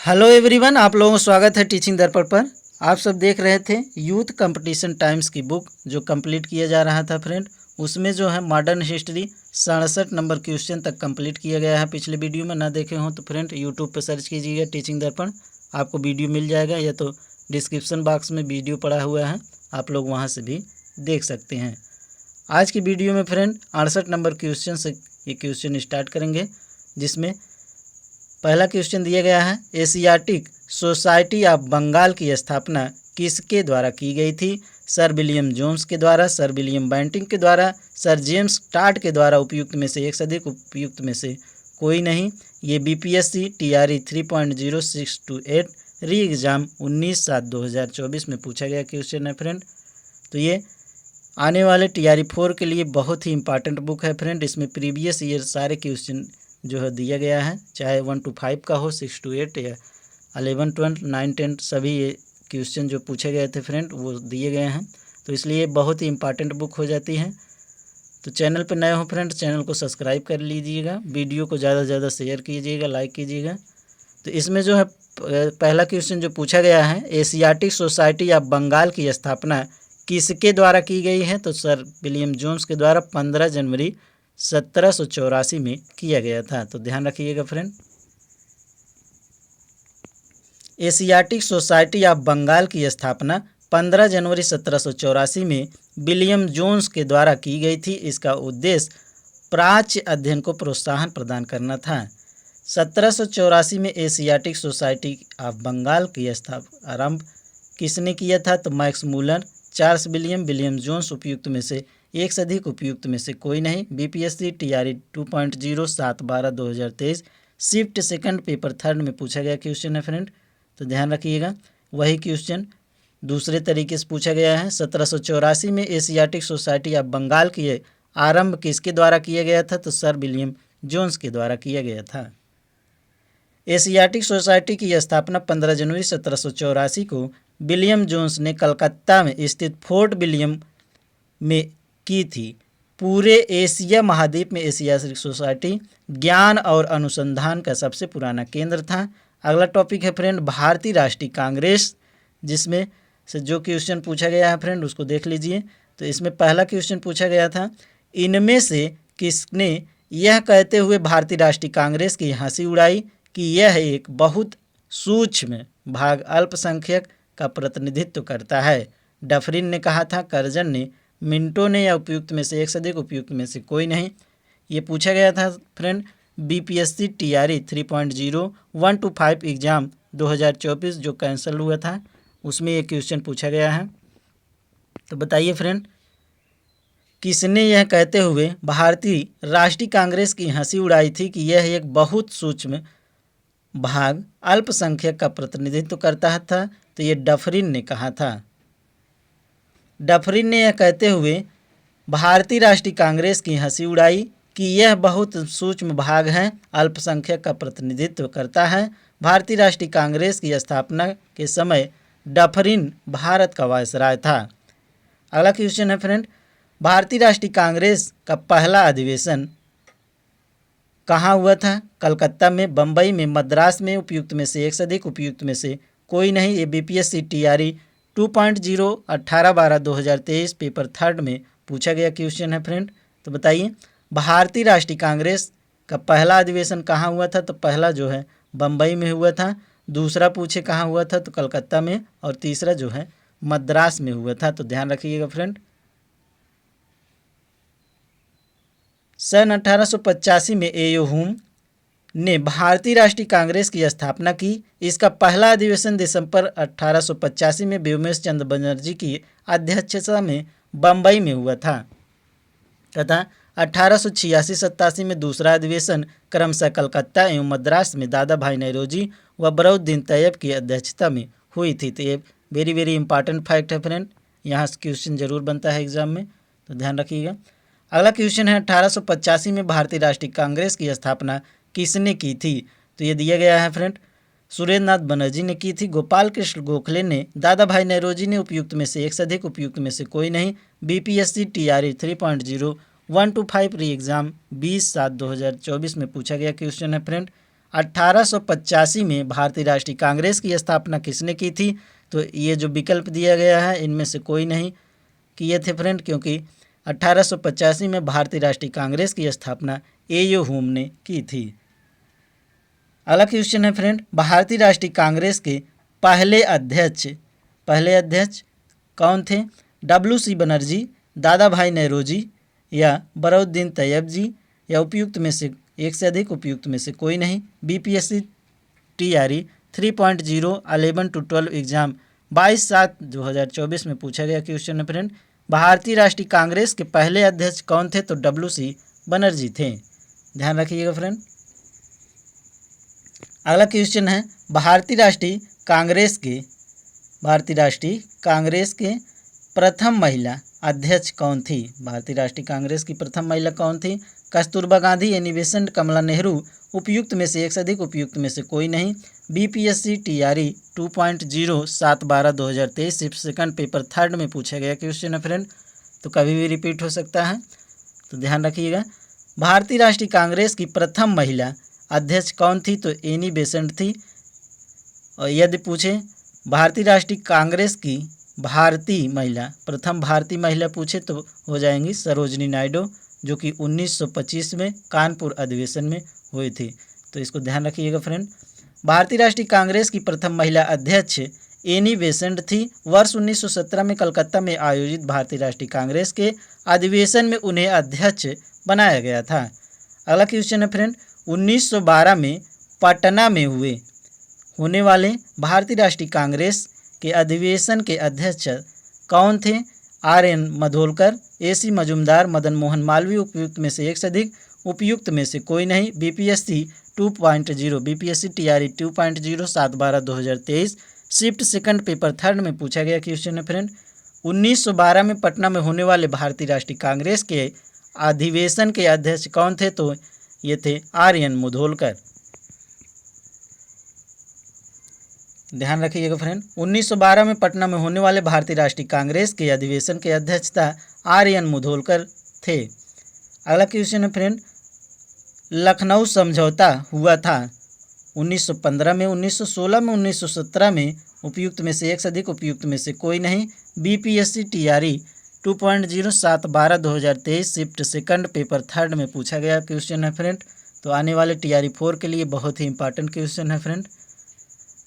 Hello everyone, आप लोगों का स्वागत है टीचिंग दर्पण पर। आप सब देख रहे थे यूथ कंपटीशन टाइम्स की बुक जो कंप्लीट किया जा रहा था फ्रेंड। उसमें जो है मॉडर्न हिस्ट्री 67 नंबर क्वेश्चन तक कंप्लीट किया गया है। पिछले वीडियो में ना देखे हों तो फ्रेंड यूट्यूब पर सर्च कीजिएगा टीचिंग दर्पण, आपको वीडियो मिल जाएगा, या तो डिस्क्रिप्शन बॉक्स में वीडियो पड़ा हुआ है, आप लोग वहाँ से भी देख सकते हैं। आज की वीडियो में फ्रेंड 68 नंबर क्वेश्चन से ये क्वेश्चन स्टार्ट करेंगे, जिसमें पहला क्वेश्चन दिया गया है, एशियाटिक सोसाइटी ऑफ बंगाल की स्थापना किसके द्वारा की गई थी? सर विलियम जोन्स के द्वारा, सर विलियम बेंटिंग के द्वारा, सर जेम्स टाट के द्वारा। उपयुक्त में से एक से अधिक, उपयुक्त में से कोई नहीं। ये बीपीएससी टीआरई 3.0628 री एग्ज़ाम 19/7/2024 में पूछा गया क्वेश्चन है फ्रेंड। तो ये आने वाले टीआरई 4 के लिए बहुत ही इंपॉर्टेंट बुक है फ्रेंड। इसमें प्रीवियस ईयर सारे क्वेश्चन जो है दिया गया है, चाहे 1 to 5 का हो, 6 to 8 या 11, 12, 9, 10 सभी ये क्वेश्चन जो पूछे गए थे फ्रेंड वो दिए गए हैं। तो इसलिए बहुत ही इंपॉर्टेंट बुक हो जाती है। तो चैनल पर नए हो फ्रेंड, चैनल को सब्सक्राइब कर लीजिएगा, वीडियो को ज़्यादा से ज़्यादा शेयर कीजिएगा, लाइक कीजिएगा। तो इसमें जो है पहला क्वेश्चन जो पूछा गया है, एशियाटिक सोसाइटी ऑफ बंगाल की स्थापना किसके द्वारा की गई है? तो सर विलियम जोन्स के द्वारा 15 जनवरी 1784 में किया गया था। तो ध्यान रखिएगा friend. Asiatic society of Bengal की स्थापना 15 जनवरी 1784 में विलियम जोन्स के द्वारा की गई थी। इसका उद्देश्य प्राच्य अध्ययन को प्रोत्साहन प्रदान करना था। 1784 में एशियाटिक सोसाइटी ऑफ बंगाल की आरंभ किसने किया था? तो Max Muller, Charles William Jones. उपयुक्त में से एक से अधिक, उपयुक्त में से कोई नहीं। BPSC TRE 2.07/12/2023 shift second paper third में पूछा गया क्वेश्चन है फ्रेंड। तो ध्यान रखिएगा, वही क्वेश्चन दूसरे तरीके से पूछा गया है। 1784 में एशियाटिक सोसाइटी ऑफ बंगाल की आरंभ किसके द्वारा किया गया था? तो सर विलियम जोन्स के द्वारा किया गया था। एशियाटिक सोसाइटी की स्थापना 15 जनवरी 1784 को विलियम जोन्स ने कलकत्ता में स्थित फोर्ट विलियम में की थी। पूरे एशिया महाद्वीप में एशियाटिक सोसाइटी ज्ञान और अनुसंधान का सबसे पुराना केंद्र था। अगला टॉपिक है फ्रेंड, भारतीय राष्ट्रीय कांग्रेस, जिसमें से जो क्वेश्चन पूछा गया है फ्रेंड उसको देख लीजिए। तो इसमें पहला क्वेश्चन पूछा गया था, इनमें से किसने यह कहते हुए भारतीय राष्ट्रीय कांग्रेस की हंसी उड़ाई कि यह एक बहुत सूक्ष्म भाग अल्पसंख्यक का प्रतिनिधित्व करता है? डफरिन ने कहा था, करजन ने, मिंटो ने, या उपयुक्त में से एक से अधिक, उपयुक्त में से कोई नहीं। ये पूछा गया था friend BPSC TRE 3.0 1 to 5 exam 2024 जो कैंसिल हुआ था, उसमें ये क्वेश्चन पूछा गया है। तो बताइए फ्रेंड, किसने यह कहते हुए भारतीय राष्ट्रीय कांग्रेस की हंसी उड़ाई थी कि यह एक बहुत सूक्ष्म भाग अल्पसंख्यक का प्रतिनिधित्व करता था? तो ये डफरिन ने कहा था। डफरिन ने यह कहते हुए भारतीय राष्ट्रीय कांग्रेस की हंसी उड़ाई कि यह बहुत सूक्ष्म भाग है, अल्पसंख्यक का प्रतिनिधित्व करता है। भारतीय राष्ट्रीय कांग्रेस की स्थापना के समय डफरिन भारत का वायसराय था। अगला क्वेश्चन है फ्रेंड, भारतीय राष्ट्रीय कांग्रेस का पहला अधिवेशन कहाँ हुआ था? कलकत्ता में, बम्बई में, मद्रास में। उपयुक्त में से एक से अधिक, उपयुक्त में से कोई नहीं। ये बीपीएससी टीआरई 2.0 18/12/2023 पेपर थर्ड में पूछा गया क्वेश्चन है फ्रेंड। तो बताइए, भारतीय राष्ट्रीय कांग्रेस का पहला अधिवेशन कहाँ हुआ था? तो पहला जो है बम्बई में हुआ था, दूसरा पूछे कहाँ हुआ था? तो कलकत्ता में, और तीसरा जो है मद्रास में हुआ था। तो ध्यान रखिएगा फ्रेंड। सन 1885 में एयो हुम ने भारतीय राष्ट्रीय कांग्रेस की स्थापना की। इसका पहला अधिवेशन दिसंबर 1885 में व्योमेश चंद्र बनर्जी की अध्यक्षता में बम्बई में हुआ था तथा 1886-87 में दूसरा अधिवेशन क्रमशः कलकत्ता एवं मद्रास में दादा भाई नौरोजी व बरउद्दीन तैयब की अध्यक्षता में हुई थी। तो ये वेरी इंपॉर्टेंट फैक्ट है फ्रेंड, यहाँ से क्वेश्चन जरूर बनता है एग्जाम में, तो ध्यान रखिएगा। अगला क्वेश्चन है, 1885 में भारतीय राष्ट्रीय कांग्रेस की स्थापना किसने की थी? तो ये दिया गया है फ्रेंड, सुरेंद्र नाथ बनर्जी ने की थी, गोपाल कृष्ण गोखले ने, दादा भाई नौरोजी ने। उपयुक्त में से एक से अधिक, उपयुक्त में से कोई नहीं। बीपीएससी टीआरई 3.0 1 to 5 री एग्ज़ाम 20/7/2024 में पूछा गया क्वेश्चन है फ्रेंड। 1885 में भारतीय राष्ट्रीय कांग्रेस की स्थापना किसने की थी? तो ये जो विकल्प दिया गया है इनमें से कोई नहीं किए थे फ्रेंड, क्योंकि 1885 में भारतीय राष्ट्रीय कांग्रेस की स्थापना ए.यू. होम ने की थी। अगला क्वेश्चन है फ्रेंड, भारतीय राष्ट्रीय कांग्रेस के पहले अध्यक्ष कौन थे? डब्ल्यू.सी. बनर्जी, दादा भाई नौरोजी या बरउद्दीन तैयब जी, या उपयुक्त में से एक से अधिक, उपयुक्त में से कोई नहीं। बीपीएससी टीआरई 3.0 11 to 12 एग्जाम 22/7/2024 में पूछा गया क्वेश्चन है फ्रेंड, भारतीय राष्ट्रीय कांग्रेस के पहले अध्यक्ष कौन थे? तो डब्ल्यू.सी. बनर्जी थे। ध्यान रखिएगा फ्रेंड। अगला क्वेश्चन है, भारतीय राष्ट्रीय कांग्रेस के प्रथम महिला अध्यक्ष कौन थी? भारतीय राष्ट्रीय कांग्रेस की प्रथम महिला कौन थी? कस्तूरबा गांधी, एनी बेसेंट, कमला नेहरू, उपयुक्त में से एक से अधिक, उपयुक्त में से कोई नहीं। BPSC TRE 2.0 7/12/2023 shift second paper third में पूछा गया क्वेश्चन है फ्रेंड, तो कभी भी रिपीट हो सकता है, तो ध्यान रखिएगा। भारतीय राष्ट्रीय कांग्रेस की प्रथम महिला अध्यक्ष कौन थी? तो एनी बेसेंट थी। और यदि पूछे भारतीय राष्ट्रीय कांग्रेस की प्रथम भारतीय महिला पूछे तो हो जाएंगी सरोजनी नायडू, जो कि 1925 में कानपुर अधिवेशन में हुई थी। तो इसको ध्यान रखिएगा फ्रेंड। भारतीय राष्ट्रीय कांग्रेस की प्रथम महिला अध्यक्ष एनी बेसेंट थी। वर्ष 1917 में कलकत्ता में आयोजित भारतीय राष्ट्रीय कांग्रेस के अधिवेशन में उन्हें अध्यक्ष बनाया गया था। अगला क्वेश्चन है फ्रेंड, 1912 में पटना में होने वाले भारतीय राष्ट्रीय कांग्रेस के अधिवेशन के अध्यक्ष कौन थे? आर.एन. मधोलकर, ए.सी. मजुमदार, मदन मोहन मालवीय, उपयुक्त में से एक से अधिक, उपयुक्त में से कोई नहीं। BPSC TRE 2.0 7/12/2023 shift second paper third में पूछा गया क्वेश्चन है फ्रेंड, 1912 में पटना में होने वाले भारतीय राष्ट्रीय कांग्रेस के अधिवेशन के अध्यक्ष कौन थे? तो ये थे आर.एन. मधोलकर। ध्यान रखिएगा फ्रेंड, 1912 में पटना में होने वाले भारतीय राष्ट्रीय कांग्रेस के अधिवेशन के अध्यक्षता आर.एन. मधोलकर थे। अगला क्वेश्चन है फ्रेंड, लखनऊ समझौता हुआ था 1915 में, 1916 में, 1917 में, उपयुक्त में से एक से अधिक, उपयुक्त में से कोई नहीं। BPSC TRE 2.0 7/12/2023 shift second paper third में पूछा गया क्वेश्चन है फ्रेंड, तो आने वाले टीआरई 4 के लिए बहुत ही इंपॉर्टेंट क्वेश्चन है फ्रेंड।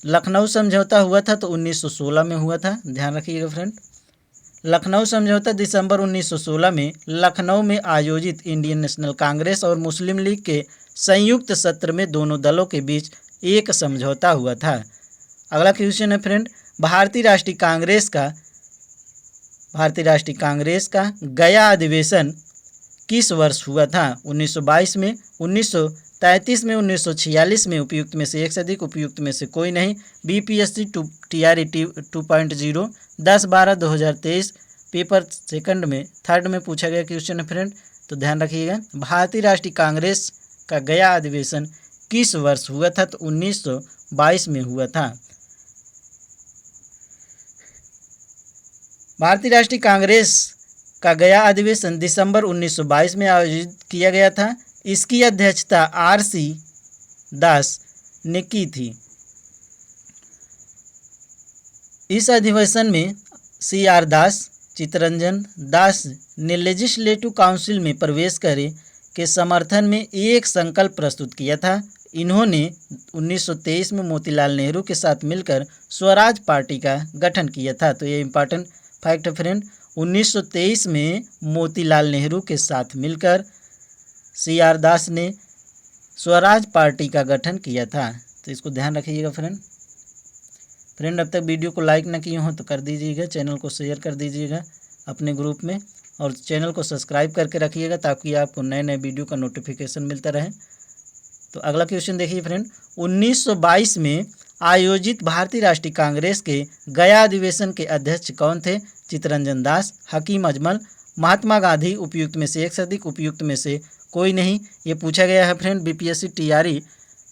लखनऊ समझौता हुआ था तो 1916 में हुआ था, ध्यान रखिएगा फ्रेंड। लखनऊ समझौता दिसंबर 1916 में लखनऊ में आयोजित इंडियन नेशनल कांग्रेस और मुस्लिम लीग के संयुक्त सत्र में दोनों दलों के बीच एक समझौता हुआ था। अगला क्वेश्चन है फ्रेंड, भारतीय राष्ट्रीय कांग्रेस का गया अधिवेशन किस वर्ष हुआ था? 1922 में, 1933 में, 1946 में, उपयुक्त में से एक से अधिक, उपयुक्त में से कोई नहीं। बीपीएससी टीआरई 2.0 10/12/2023 पेपर सेकंड में थर्ड में पूछा गया क्वेश्चन है फ्रेंड, तो ध्यान रखिएगा। भारतीय राष्ट्रीय कांग्रेस का गया अधिवेशन किस वर्ष हुआ था? तो 1922 में हुआ था। भारतीय राष्ट्रीय कांग्रेस का गया अधिवेशन दिसंबर 1922 में आयोजित किया गया था। इसकी अध्यक्षता आर.सी. दास ने की थी। इस अधिवेशन में सी.आर. दास, चित्तरंजन दास ने लेजिस्लेटिव काउंसिल में प्रवेश करे के समर्थन में एक संकल्प प्रस्तुत किया था। इन्होंने 1923 में मोतीलाल नेहरू के साथ मिलकर स्वराज पार्टी का गठन किया था। तो ये इंपॉर्टेंट फैक्ट है फ्रेंड, 1923 में मोतीलाल नेहरू के साथ मिलकर सी.आर. दास ने स्वराज पार्टी का गठन किया था। तो इसको ध्यान रखिएगा फ्रेंड। अब तक वीडियो को लाइक ना किए हो तो कर दीजिएगा, चैनल को शेयर कर दीजिएगा अपने ग्रुप में, और चैनल को सब्सक्राइब करके रखिएगा ताकि आपको नए नए वीडियो का नोटिफिकेशन मिलता रहे। तो अगला क्वेश्चन देखिए फ्रेंड, 1922 में आयोजित भारतीय राष्ट्रीय कांग्रेस के गया अधिवेशन के अध्यक्ष कौन थे? चित्तरंजन दास, हकीम अजमल, महात्मा गांधी, उपयुक्त में से एक से अधिक, उपयुक्त में से कोई नहीं। ये पूछा गया है friend BPSC TRE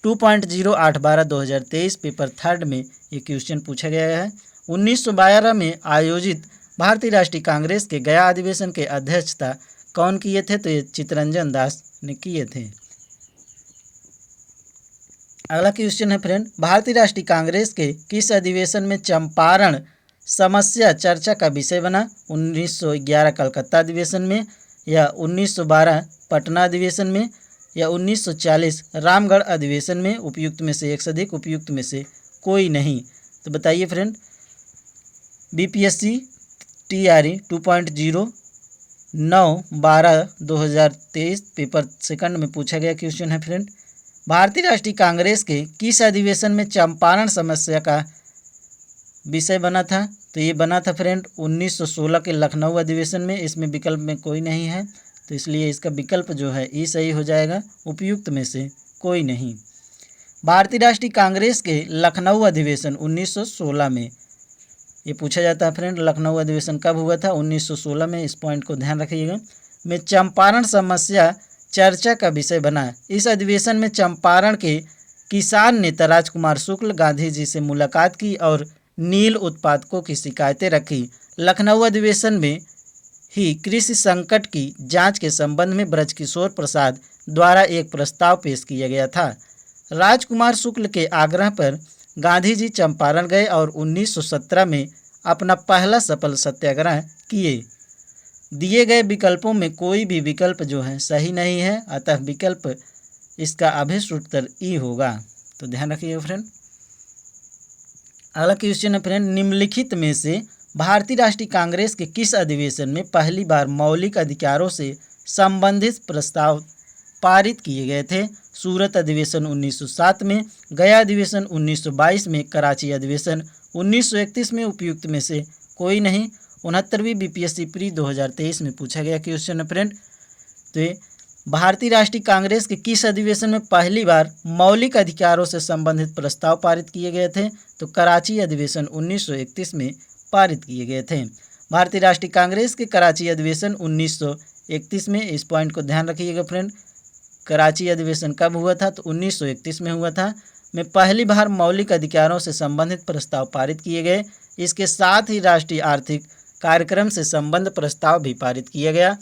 2.0 8/12/2023 paper third में ये क्वेश्चन पूछा गया है। 1912 में आयोजित भारतीय राष्ट्रीय कांग्रेस के गया अधिवेशन के अध्यक्षता कौन किए थे? तो ये चित्तरंजन दास ने किए थे। अगला क्वेश्चन है फ्रेंड, भारतीय राष्ट्रीय कांग्रेस के किस अधिवेशन में चंपारण समस्या चर्चा का विषय बना? 1911 कलकत्ता अधिवेशन में, या 1912 पटना अधिवेशन में, या 1940 रामगढ़ अधिवेशन में? उपयुक्त में से एक से अधिक, उपयुक्त में से कोई नहीं। तो बताइए friend, BPSC TRE 2.0 9/12/2023 paper second में पूछा गया क्वेश्चन है फ्रेंड, भारतीय राष्ट्रीय कांग्रेस के किस अधिवेशन में चंपारण समस्या का विषय बना था? तो ये बना था फ्रेंड 1916 के लखनऊ अधिवेशन में। इसमें विकल्प में कोई नहीं है, तो इसलिए इसका विकल्प जो है ई सही हो जाएगा, उपयुक्त में से कोई नहीं। भारतीय राष्ट्रीय कांग्रेस के लखनऊ अधिवेशन 1916 में, ये पूछा जाता है फ्रेंड, लखनऊ अधिवेशन कब हुआ था? 1916 में। इस पॉइंट को ध्यान रखिएगा। में चंपारण समस्या चर्चा का विषय बना। इस अधिवेशन में चंपारण के किसान नेता राजकुमार शुक्ल गांधी जी से मुलाकात की और नील उत्पादकों की शिकायतें रखी। लखनऊ अधिवेशन में ही कृषि संकट की जांच के संबंध में ब्रजकिशोर प्रसाद द्वारा एक प्रस्ताव पेश किया गया था। राजकुमार शुक्ल के आग्रह पर गांधी जी चंपारण गए और 1917 में अपना पहला सफल सत्याग्रह किए। दिए गए विकल्पों में कोई भी विकल्प जो है सही नहीं है, अतः विकल्प इसका अभिष्ट उत्तर ई होगा। तो ध्यान रखिएगा फ्रेंड। अगला क्वेश्चन है फ्रेंड, निम्नलिखित में से भारतीय राष्ट्रीय कांग्रेस के किस अधिवेशन में पहली बार मौलिक अधिकारों से संबंधित प्रस्ताव पारित किए गए थे? सूरत अधिवेशन 1907 में, गया अधिवेशन 1922 में, कराची अधिवेशन 1931 में? उपयुक्त में से कोई नहीं। 69वीं बीपीएससी प्री 2023 में पूछा गया क्वेश्चन है फ्रेंड। तो भारतीय राष्ट्रीय कांग्रेस के किस अधिवेशन में पहली बार मौलिक अधिकारों से संबंधित प्रस्ताव पारित किए गए थे? तो कराची अधिवेशन 1931 में पारित किए गए थे। भारतीय राष्ट्रीय कांग्रेस के कराची अधिवेशन 1931 में, इस पॉइंट को ध्यान रखिएगा फ्रेंड। कराची अधिवेशन कब हुआ था? तो 1931 में हुआ था। में पहली बार मौलिक अधिकारों से संबंधित प्रस्ताव पारित किए गए। इसके साथ ही राष्ट्रीय आर्थिक कार्यक्रम से संबंध प्रस्ताव भी पारित किया गया।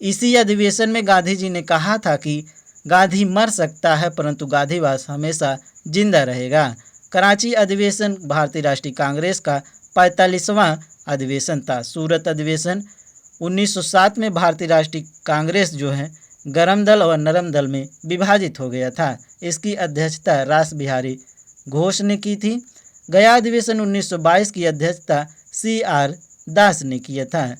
इसी अधिवेशन में गांधी जी ने कहा था कि गांधी मर सकता है परंतु गांधीवाद हमेशा जिंदा रहेगा। कराची अधिवेशन भारतीय राष्ट्रीय कांग्रेस का 45वां अधिवेशन था। सूरत अधिवेशन 1907 में भारतीय राष्ट्रीय कांग्रेस जो है गरम दल और नरम दल में विभाजित हो गया था। इसकी अध्यक्षता रास बिहारी घोष ने की थी। गया अधिवेशन 1922 की अध्यक्षता CR दास ने किया था।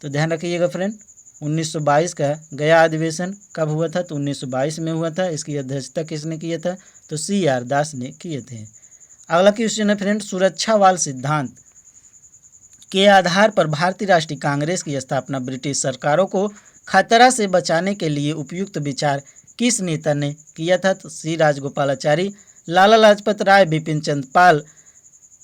तो ध्यान रखिएगा फ्रेंड, 1922 का गया अधिवेशन कब हुआ था? तो 1922 में हुआ था। इसकी अध्यक्षता किसने किया था? तो CR दास ने किए थे। अगला क्वेश्चन है फ्रेंड, सुरक्षावाल सिद्धांत के आधार पर भारतीय राष्ट्रीय कांग्रेस की स्थापना ब्रिटिश सरकारों को खतरा से बचाने के लिए उपयुक्त विचार किस नेता ने किया था? तो C राजगोपालाचारी, लाला लाजपत राय, बिपिन चंद्र पाल?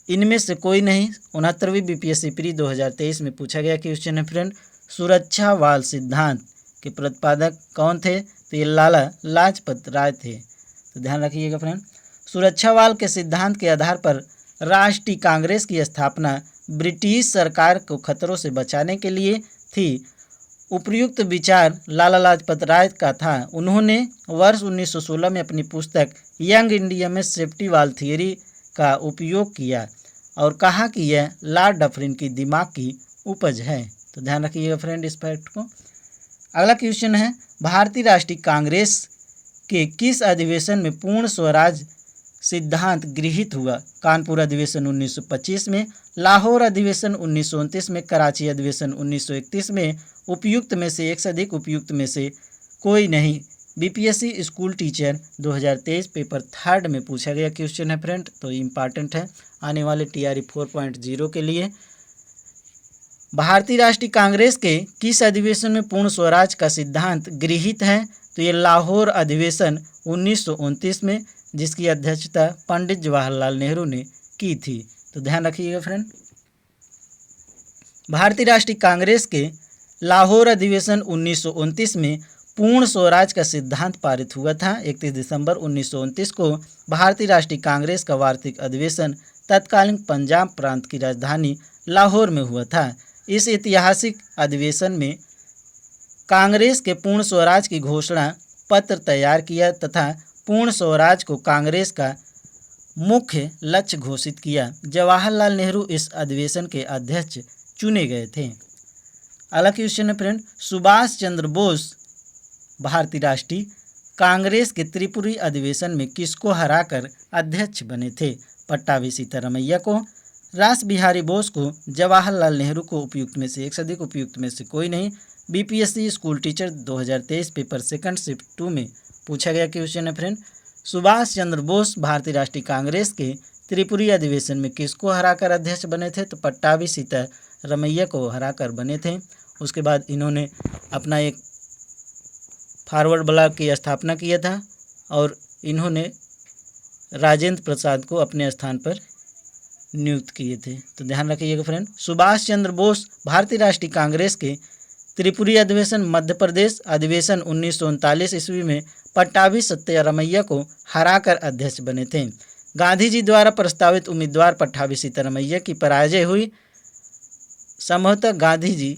इनमें से कोई नहीं। 69वीं बीपीएससी प्री 2023 में पूछा गया क्वेश्चन है फ्रेंड, सुरक्षावाल सिद्धांत के प्रतिपादक कौन थे? तो ये लाला लाजपत राय थे। तो ध्यान रखिएगा फ्रेंड, सुरक्षावाल के सिद्धांत के आधार पर राष्ट्रीय कांग्रेस की स्थापना ब्रिटिश सरकार को खतरों से बचाने के लिए थी। उपयुक्त विचार लाला लाजपत राय का था। उन्होंने वर्ष 1916 में अपनी पुस्तक यंग इंडिया में सेफ्टी वाल थियरी का उपयोग किया और कहा कि यह लॉर्ड डफरिन की दिमाग की उपज है। तो ध्यान रखिएगा फ्रेंड इस फैक्ट को। अगला क्वेश्चन है, भारतीय राष्ट्रीय कांग्रेस के किस अधिवेशन में पूर्ण स्वराज सिद्धांत गृहीत हुआ? कानपुर अधिवेशन 1925 में, लाहौर अधिवेशन 1929 में, कराची अधिवेशन 1931 में? उपयुक्त में से एक से अधिक, उपयुक्त में से कोई नहीं। BPSC school teacher 2023 paper third में पूछा गया क्वेश्चन है फ्रेंड, तो इम्पॉर्टेंट है आने वाले TRE 4.0 के लिए। भारतीय राष्ट्रीय कांग्रेस के किस अधिवेशन में पूर्ण स्वराज का सिद्धांत गृहीत है? तो ये लाहौर अधिवेशन 1929 में, जिसकी अध्यक्षता पंडित जवाहरलाल नेहरू ने की थी। तो ध्यान रखिएगा फ्रेंड, भारतीय राष्ट्रीय कांग्रेस के लाहौर अधिवेशन 1929 में पूर्ण स्वराज का सिद्धांत पारित हुआ था। 31 दिसंबर 1929 को भारतीय राष्ट्रीय कांग्रेस का वार्षिक अधिवेशन तत्कालीन पंजाब प्रांत की राजधानी लाहौर में हुआ था। इस ऐतिहासिक अधिवेशन में कांग्रेस के पूर्ण स्वराज की घोषणा पत्र तैयार किया तथा पूर्ण स्वराज को कांग्रेस का मुख्य लक्ष्य घोषित किया। जवाहरलाल नेहरू इस अधिवेशन के अध्यक्ष चुने गए थे। अगला क्वेश्चन है फ्रेंड, सुभाष चंद्र बोस भारतीय राष्ट्रीय कांग्रेस के त्रिपुरी अधिवेशन में किसको हराकर अध्यक्ष बने थे? पट्टाभी सीतारमैया को, रास बिहारी बोस को, जवाहरलाल नेहरू को। उपयुक्त में से एक से अधिक, उपयुक्त में से कोई नहीं। BPSC school teacher 2023 paper second shift 2 में पूछा गया क्वेश्चन है फ्रेंड, सुभाष चंद्र बोस भारतीय राष्ट्रीय कांग्रेस के त्रिपुरी अधिवेशन में किसको हराकर अध्यक्ष बने थे? तो पट्टाभी सीतारमैया को हराकर बने थे। उसके बाद इन्होंने अपना एक फॉरवर्ड ब्लॉक की स्थापना किया था और इन्होंने राजेंद्र प्रसाद को अपने स्थान पर नियुक्त किए थे। तो ध्यान रखिएगा फ्रेंड, सुभाष चंद्र बोस भारतीय राष्ट्रीय कांग्रेस के त्रिपुरी अधिवेशन मध्य प्रदेश अधिवेशन 1939 ईस्वी में पट्टाभी सीतारमैया को हराकर अध्यक्ष बने थे। गांधी जी द्वारा प्रस्तावित उम्मीदवार पट्टाभी सीतारमैया की पराजय हुई। संभवतः गांधी जी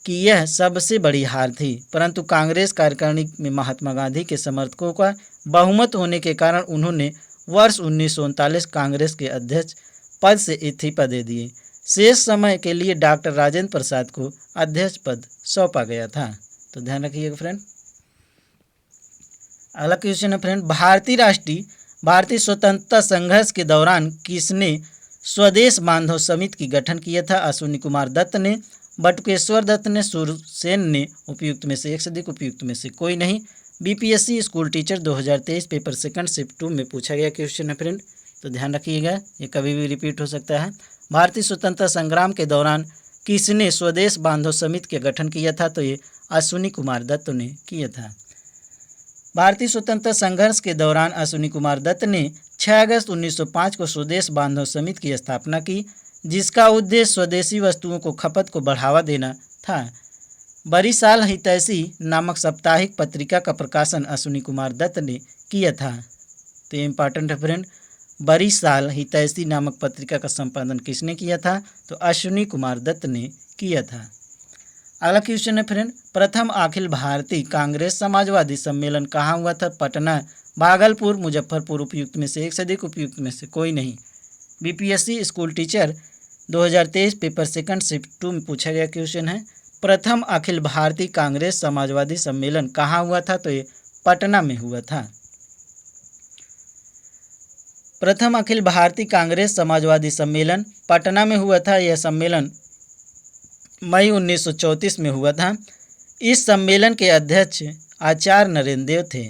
की यह सबसे बड़ी हार थी, परंतु कांग्रेस कार्यकारिणी में महात्मा गांधी के समर्थकों का बहुमत होने के कारण उन्होंने वर्ष 1939 कांग्रेस के अध्यक्ष पद से इस्तीफा दे दिए। शेष समय के लिए डॉक्टर राजेंद्र प्रसाद को अध्यक्ष पद सौंपा गया था। तो ध्यान रखिएगा फ्रेंड। अगला क्वेश्चन है फ्रेंड, भारतीय स्वतंत्रता संघर्ष के दौरान किसने स्वदेश बांधव समिति की गठन किया था? अश्विनी कुमार दत्त ने, बटुकेश्वर दत्त ने, सूरसेन ने। उपयुक्त में से एक से अधिक, उपयुक्त में से कोई नहीं। BPSC school teacher 2023 paper second shift 2 में पूछा गया क्वेश्चन है फ्रेंड। तो ध्यान रखिएगा, ये कभी भी रिपीट हो सकता है। भारतीय स्वतंत्रता संग्राम के दौरान किसने स्वदेश बांधव समिति का गठन किया था? तो ये अश्विनी कुमार दत्त ने किया था। भारतीय स्वतंत्रता संघर्ष के दौरान अश्विनी कुमार दत्त ने 6 अगस्त 1905 को स्वदेश बांधव समिति की स्थापना की, जिसका उद्देश्य स्वदेशी वस्तुओं को खपत को बढ़ावा देना था। बरी साल हितैषी नामक साप्ताहिक पत्रिका का प्रकाशन अश्विनी कुमार दत्त ने किया था। तो ये इंपॉर्टेंट है फ्रेंड, बरी साल हितैषी नामक पत्रिका का संपादन किसने किया था? तो अश्विनी कुमार दत्त ने किया था। अगला क्वेश्चन है फ्रेंड, प्रथम अखिल भारतीय कांग्रेस समाजवादी सम्मेलन कहाँ हुआ था? पटना, भागलपुर, मुजफ्फरपुर। उपयुक्त में से एक से अधिक, उपयुक्त में से कोई नहीं। BPSC school teacher 2023 paper second shift 2 में पूछा गया क्वेश्चन है, प्रथम अखिल भारतीय कांग्रेस समाजवादी सम्मेलन कहाँ हुआ था? तो ये पटना में हुआ था। प्रथम अखिल भारतीय कांग्रेस समाजवादी सम्मेलन पटना में हुआ था। यह सम्मेलन मई 1934 में हुआ था। इस सम्मेलन के अध्यक्ष आचार्य नरेंद्र देव थे।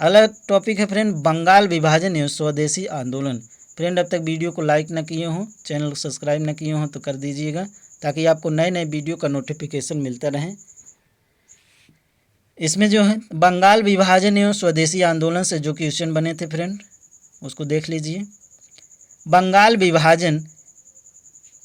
अगला टॉपिक है फ्रेंड, बंगाल विभाजन एवं स्वदेशी आंदोलन। फ्रेंड, अब तक वीडियो को लाइक न किए हों, चैनल को सब्सक्राइब न किए हों तो कर दीजिएगा, ताकि आपको नए नए वीडियो का नोटिफिकेशन मिलता रहे। इसमें जो है बंगाल विभाजन एवं स्वदेशी आंदोलन से जो क्वेश्चन बने थे फ्रेंड, उसको देख लीजिए। बंगाल विभाजन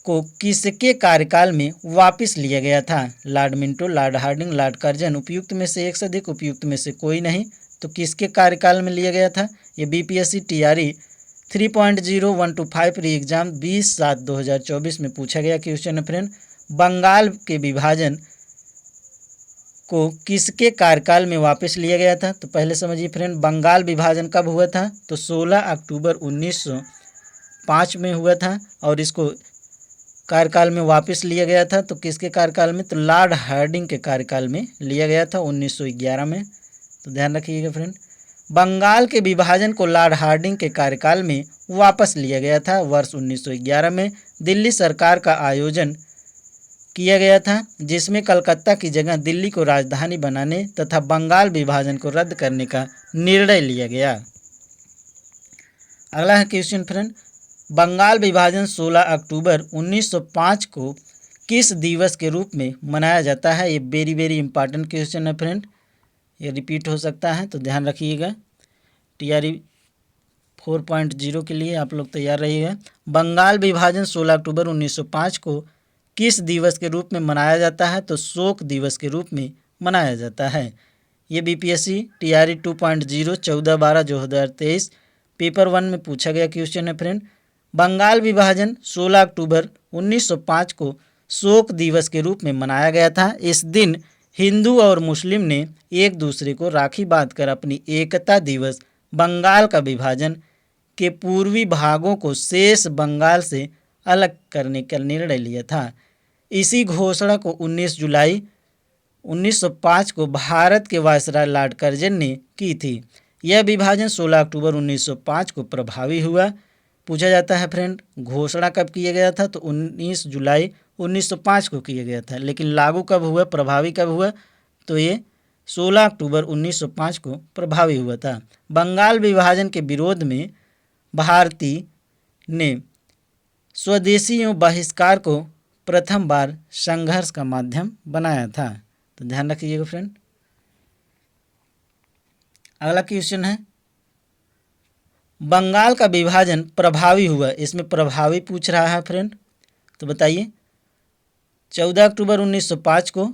को किसके कार्यकाल में वापस लिया गया था? Lord Minto, Lord Hardinge, Lord Curzon. उपयुक्त में से एक से अधिक, उपयुक्त में से कोई नहीं। तो किसके कार्यकाल में लिया गया था? ये बीपीएससी टीआरई 3.0125 री एग्जाम 20/7/2024 में पूछा गया क्वेश्चन है फ्रेंड। बंगाल के विभाजन को किसके कार्यकाल में वापस लिया गया था? तो पहले समझिए फ्रेंड, बंगाल विभाजन कब हुआ था? तो 16 अक्टूबर 1905 में हुआ था और इसको कार्यकाल में वापस लिया गया था। तो किसके कार्यकाल में? तो लॉर्ड हार्डिंग के कार्यकाल में लिया गया था 1911 में। तो ध्यान रखिएगा फ्रेंड, बंगाल के विभाजन को लॉर्ड हार्डिंग के कार्यकाल में वापस लिया गया था। वर्ष 1911 में दिल्ली सरकार का आयोजन किया गया था, जिसमें कलकत्ता की जगह दिल्ली को राजधानी बनाने तथा बंगाल विभाजन को रद्द करने का निर्णय लिया गया। अगला है क्वेश्चन फ्रेंड, बंगाल विभाजन 16 अक्टूबर 1905 को किस दिवस के रूप में मनाया जाता है? ये वेरी वेरी इंपॉर्टेंट क्वेश्चन है फ्रेंड, ये रिपीट हो सकता है, तो ध्यान रखिएगा। टीआरई 4.0 के लिए आप लोग तैयार रहिएगा। बंगाल विभाजन 16 अक्टूबर 1905 को किस दिवस के रूप में मनाया जाता है? तो शोक दिवस के रूप में मनाया जाता है। ये बीपीएससी टीआरई 2.0 14/12/2023 पेपर 1 में पूछा गया क्वेश्चन है फ्रेंड। बंगाल विभाजन 16 अक्टूबर 1905 को शोक दिवस के रूप में मनाया गया था। इस दिन हिंदू और मुस्लिम ने एक दूसरे को राखी बांधकर अपनी एकता दिवस बंगाल का विभाजन के पूर्वी भागों को शेष बंगाल से अलग करने का निर्णय लिया था। इसी घोषणा को 19 जुलाई 1905 को भारत के वायसराय लॉर्ड कर्जन ने की थी। यह विभाजन 16 अक्टूबर 1905 को प्रभावी हुआ। पूछा जाता है फ्रेंड, घोषणा कब किया गया था? तो 19 जुलाई 1905 को किया गया था, लेकिन लागू कब हुआ, प्रभावी कब हुआ? तो ये 16 अक्टूबर 1905 को प्रभावी हुआ था। बंगाल विभाजन के विरोध में भारतीय ने स्वदेशी एवं बहिष्कार को प्रथम बार संघर्ष का माध्यम बनाया था। तो ध्यान रखिएगा फ्रेंड। अगला क्वेश्चन है, बंगाल का विभाजन प्रभावी हुआ, इसमें प्रभावी पूछ रहा है फ्रेंड। तो बताइए, 14 अक्टूबर 1905 को,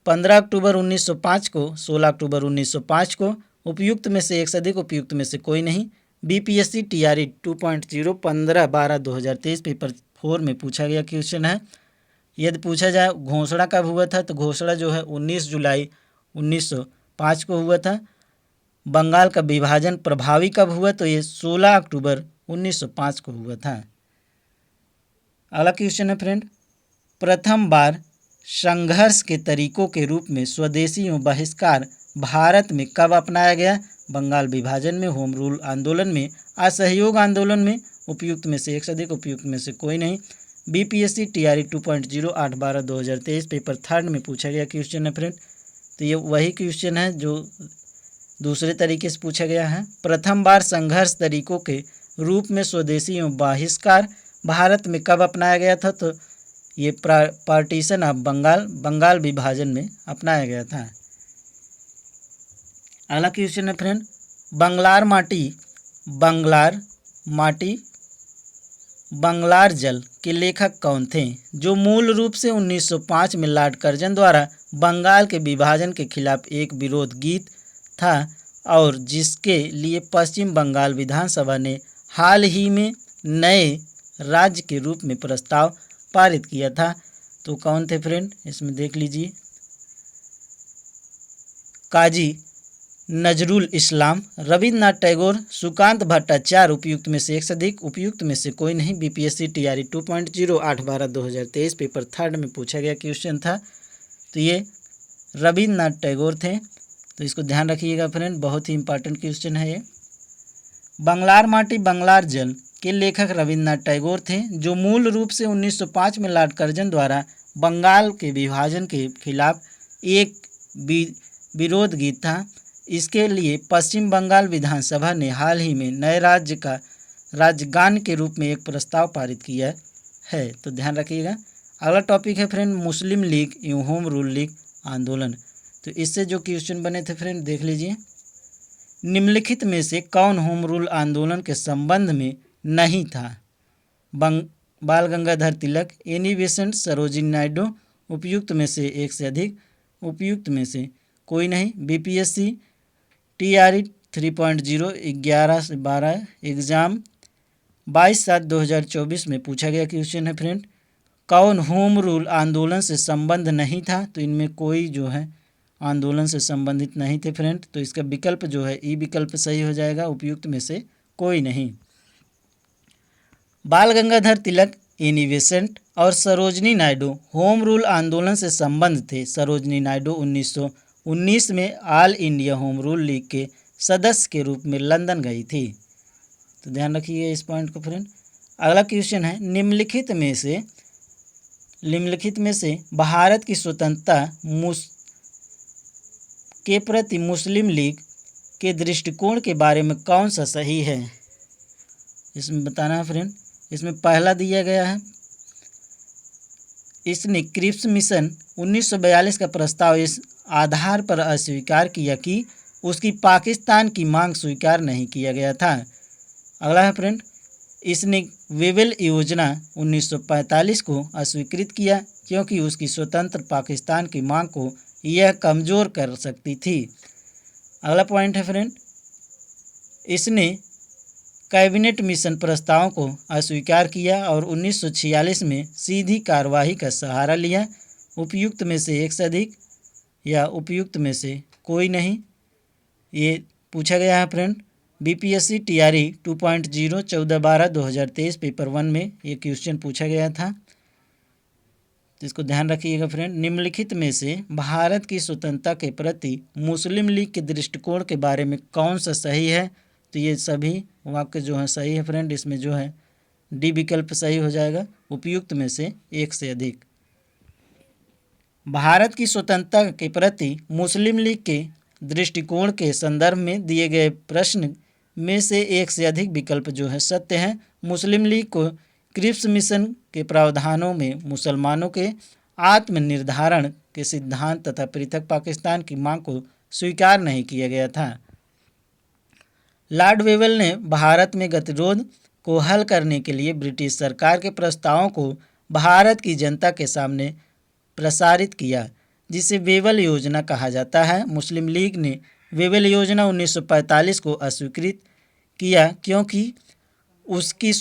15 अक्टूबर 1905 को, 16 अक्टूबर 1905 को, उपयुक्त में से एक से अधिक, उपयुक्त में से कोई नहीं। बीपीएससी टीआरई 2.0 15/12/2023 पेपर 4 में पूछा गया क्वेश्चन है। यदि पूछा जाए घोषणा कब हुआ था, तो घोषणा जो है 19 जुलाई 1905 को हुआ था। बंगाल का विभाजन प्रभावी कब हुआ, तो ये 16 अक्टूबर 1905 को हुआ था। अगला क्वेश्चन है फ्रेंड, प्रथम बार संघर्ष के तरीकों के रूप में स्वदेशी एवं बहिष्कार भारत में कब अपनाया गया? बंगाल विभाजन में, होम रूल आंदोलन में, असहयोग आंदोलन में, उपयुक्त में से एक से अधिक, उपयुक्त में से कोई नहीं। बीपीएससी टीआरई 2.0 8/12/2023 पेपर 3 में पूछा गया क्वेश्चन है फ्रेंड। तो ये वही क्वेश्चन है जो दूसरे तरीके से पूछा गया है। प्रथम बार संघर्ष तरीकों के रूप में स्वदेशी एवं बहिष्कार भारत में कब अपनाया गया था? तो ये पार्टीशन ऑफ बंगाल विभाजन में अपनाया गया था। अगला क्वेश्चन है फ्रेंड, बंगलार माटी बंगलार जल के लेखक कौन थे? जो मूल रूप से 1905 में लॉर्ड कर्जन द्वारा बंगाल के विभाजन के खिलाफ एक विरोध गीत था और जिसके लिए पश्चिम बंगाल विधानसभा ने हाल ही में नए राज्य के रूप में प्रस्ताव पारित किया था। तो कौन थे फ्रेंड? इसमें देख लीजिए, काजी नजरुल इस्लाम, रविन्द्रनाथ टैगोर, सुकांत भट्टाचार्य, उपयुक्त में से एक से अधिक, उपयुक्त में से कोई नहीं। बीपीएससी टीआरई 2.0 8/12/2023 पेपर 3 में पूछा गया क्वेश्चन था। तो ये रविन्द्रनाथ टैगोर थे। तो इसको ध्यान रखिएगा फ्रेंड, बहुत ही इंपॉर्टेंट क्वेश्चन है ये। बंगलार माटी बंगलार जल के लेखक रविन्द्रनाथ टैगोर थे, जो मूल रूप से 1905 में लॉर्ड कर्जन द्वारा बंगाल के विभाजन के खिलाफ एक विरोध गीत था। इसके लिए पश्चिम बंगाल विधानसभा ने हाल ही में नए राज्य का राजगान के रूप में एक प्रस्ताव पारित किया है। तो ध्यान रखिएगा। अगला टॉपिक है फ्रेंड, मुस्लिम लीग एवं होम रूल लीग आंदोलन। तो इससे जो क्वेश्चन बने थे फ्रेंड देख लीजिए, निम्नलिखित में से कौन होम रूल आंदोलन के संबंध में नहीं था? बाल गंगाधर तिलक, एनी बेसेंट, सरोजिनी नायडू, उपयुक्त में से एक से अधिक, उपयुक्त में से कोई नहीं। बीपीएससी टीआरई 3.0 11 से 12 एग्ज़ाम 22/7/2024 में पूछा गया क्वेश्चन है फ्रेंड, कौन होम रूल आंदोलन से संबंध नहीं था? तो इनमें कोई जो है आंदोलन से संबंधित नहीं थे फ्रेंड। तो इसका विकल्प जो है ई विकल्प सही हो जाएगा, उपयुक्त में से कोई नहीं। बाल गंगाधर तिलक, एनी बेसेंट और सरोजिनी नायडू होम रूल आंदोलन से संबंध थे। सरोजिनी नायडू 1919 में all India home rule league के सदस्य के रूप में लंदन गई थी। तो ध्यान रखिए इस पॉइंट को फ्रेंड। अगला क्वेश्चन है, निम्नलिखित में से भारत की स्वतंत्रता के प्रति मुस्लिम लीग के दृष्टिकोण के बारे में कौन सा सही है? इसमें बताना है फ्रेंड। इसमें पहला दिया गया है, इसने क्रिप्स मिशन 1942 का प्रस्ताव इस आधार पर अस्वीकार किया कि उसकी पाकिस्तान की मांग स्वीकार नहीं किया गया था। अगला है फ्रेंड, इसने वेवेल योजना 1945 को अस्वीकृत किया क्योंकि उसकी स्वतंत्र पाकिस्तान की मांग को यह कमज़ोर कर सकती थी। अगला पॉइंट है फ्रेंड, इसने कैबिनेट मिशन प्रस्तावों को अस्वीकार किया और 1946 में सीधी कार्यवाही का सहारा लिया। उपयुक्त में से एक से अधिक या उपयुक्त में से कोई नहीं, ये पूछा गया है फ्रेंड। बीपीएससी टीआरई 2.0 14/12/2023 पेपर 1 में ये क्वेश्चन पूछा गया था, तो इसको ध्यान रखिएगा फ्रेंड। निम्नलिखित में से भारत की स्वतंत्रता के प्रति मुस्लिम लीग के दृष्टिकोण के बारे में कौन सा सही है? तो ये सभी वाक्य जो है सही है फ्रेंड। इसमें जो है डी विकल्प सही हो जाएगा, उपयुक्त में से एक से अधिक। भारत की स्वतंत्रता के प्रति मुस्लिम लीग के दृष्टिकोण के संदर्भ में दिए गए प्रश्न में से एक से अधिक विकल्प जो है सत्य है। मुस्लिम लीग को क्रिप्स मिशन के प्रावधानों में मुसलमानों के आत्मनिर्धारण के सिद्धांत तथा पृथक पाकिस्तान की मांग को स्वीकार नहीं किया गया था। लॉर्ड वेवल ने भारत में गतिरोध को हल करने के लिए ब्रिटिश सरकार के प्रस्तावों को भारत की जनता के सामने प्रसारित किया, जिसे वेवल योजना कहा जाता है। मुस्लिम लीग ने वेवल योजना 1945 को अस्वीकृत किया क्योंकि उसकी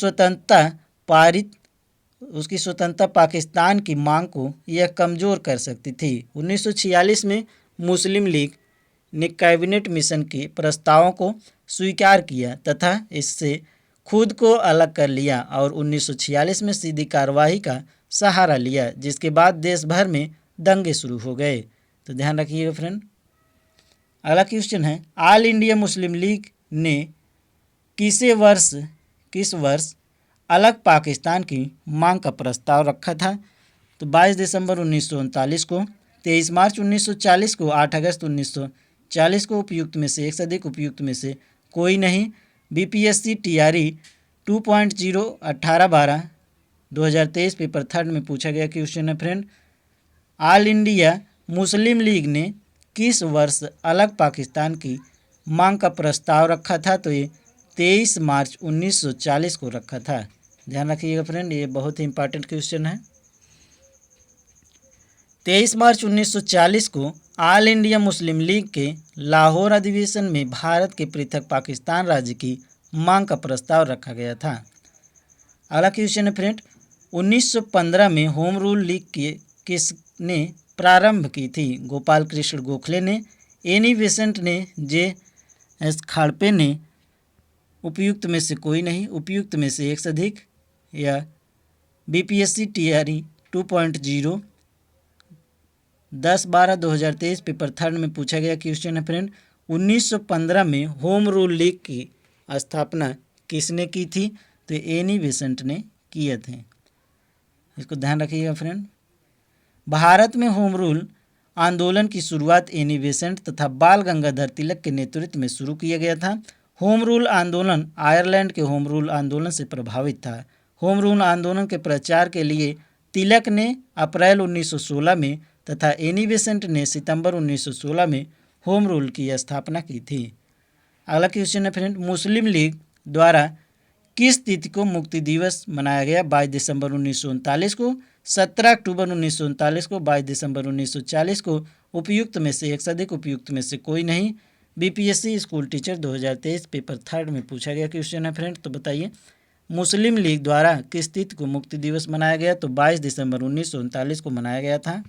स्वतंत्रता पाकिस्तान की मांग को यह कमज़ोर कर सकती थी। 1946 में मुस्लिम लीग ने कैबिनेट मिशन के प्रस्तावों को स्वीकार किया तथा इससे खुद को अलग कर लिया और 1946 में सीधी कार्रवाई का सहारा लिया, जिसके बाद देश भर में दंगे शुरू हो गए। तो ध्यान रखिएगा फ्रेंड। अगला क्वेश्चन है, ऑल इंडिया मुस्लिम लीग ने किस वर्ष अलग पाकिस्तान की मांग का प्रस्ताव रखा था? तो 22 दिसंबर 1939 को, 23 मार्च 1940 को, 8 अगस्त 1940 को। उपयुक्त में से एक से अधिक, उपयुक्त में से कोई नहीं। बीपीएससी टीआरई 2.0 18/12/2023 पेपर 3 में पूछा गया क्वेश्चन है friend. All India Muslim league ने किस वर्ष अलग पाकिस्तान की मांग का प्रस्ताव रखा था? तो ये 23 मार्च 1940 को रखा था। ध्यान रखिएगा फ्रेंड, ये बहुत ही इंपॉर्टेंट क्वेश्चन है। 23 मार्च 1940 को ऑल इंडिया मुस्लिम लीग के लाहौर अधिवेशन में भारत के पृथक पाकिस्तान राज्य की मांग का प्रस्ताव रखा गया था। अगला क्वेश्चन है फ्रेंड, 1915 में होम रूल लीग किसने प्रारंभ की थी? गोपाल कृष्ण गोखले ने, एनी बेसेंट ने, जे एस खाड़पे ने। उपयुक्त में से कोई नहीं, उपयुक्त में से एक से अधिक। या बीपीएससी टीआरई 2.0 10/12/2023 पेपर 3 में पूछा गया क्वेश्चन है फ्रेंड। 1915 में होम रूल लीग की स्थापना किसने की थी? तो एनी बेसेंट ने किए थे। इसको ध्यान रखिएगा फ्रेंड। भारत में होम रूल आंदोलन की शुरुआत एनी बेसेंट तथा बाल गंगाधर तिलक के नेतृत्व में शुरू किया गया था। होम रूल आंदोलन आयरलैंड के होम रूल आंदोलन से प्रभावित था। होम रूल आंदोलन के प्रचार के लिए तिलक ने अप्रैल 1916 में तथा एनी बेसेंट ने सितंबर 1916 में होम रूल की स्थापना की थी। अगला क्वेश्चन है फ्रेंड, मुस्लिम लीग द्वारा किस तिथि को मुक्ति दिवस मनाया गया? 22 दिसंबर 1939 को, 17 अक्टूबर 1939 को, 22 दिसंबर 1940 को। उपयुक्त में से एक से अधिक, उपयुक्त में से कोई नहीं। बीपीएससी स्कूल टीचर 2023 पेपर 3 में पूछा गया क्वेश्चन है फ्रेंड। तो बताइए मुस्लिम लीग द्वारा किस तिथि को मुक्ति दिवस मनाया गया? तो 22 दिसंबर 1939 को मनाया गया था।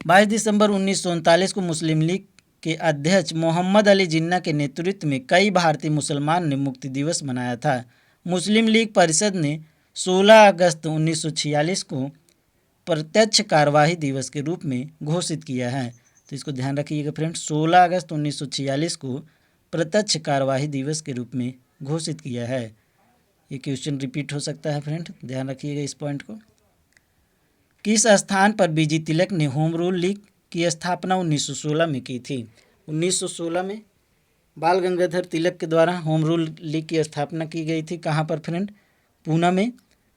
22 दिसंबर 1939 को मुस्लिम लीग के अध्यक्ष मोहम्मद अली जिन्ना के नेतृत्व में कई भारतीय मुसलमान ने मुक्ति दिवस मनाया था। मुस्लिम लीग परिषद ने 16 अगस्त 1946 को प्रत्यक्ष कार्यवाही दिवस के रूप में घोषित किया है। तो इसको ध्यान रखिएगा फ्रेंड, 16 अगस्त 1946 को प्रत्यक्ष कार्यवाही दिवस के रूप में घोषित किया है। ये क्वेश्चन रिपीट हो सकता है फ्रेंड, ध्यान रखिएगा इस पॉइंट को। किस स्थान पर बीजी तिलक ने होम रूल लीग की स्थापना 1916 में की थी? 1916 में बाल गंगाधर तिलक के द्वारा होम रूल लीग की स्थापना की गई थी। कहाँ पर फ्रेंड? पूना में,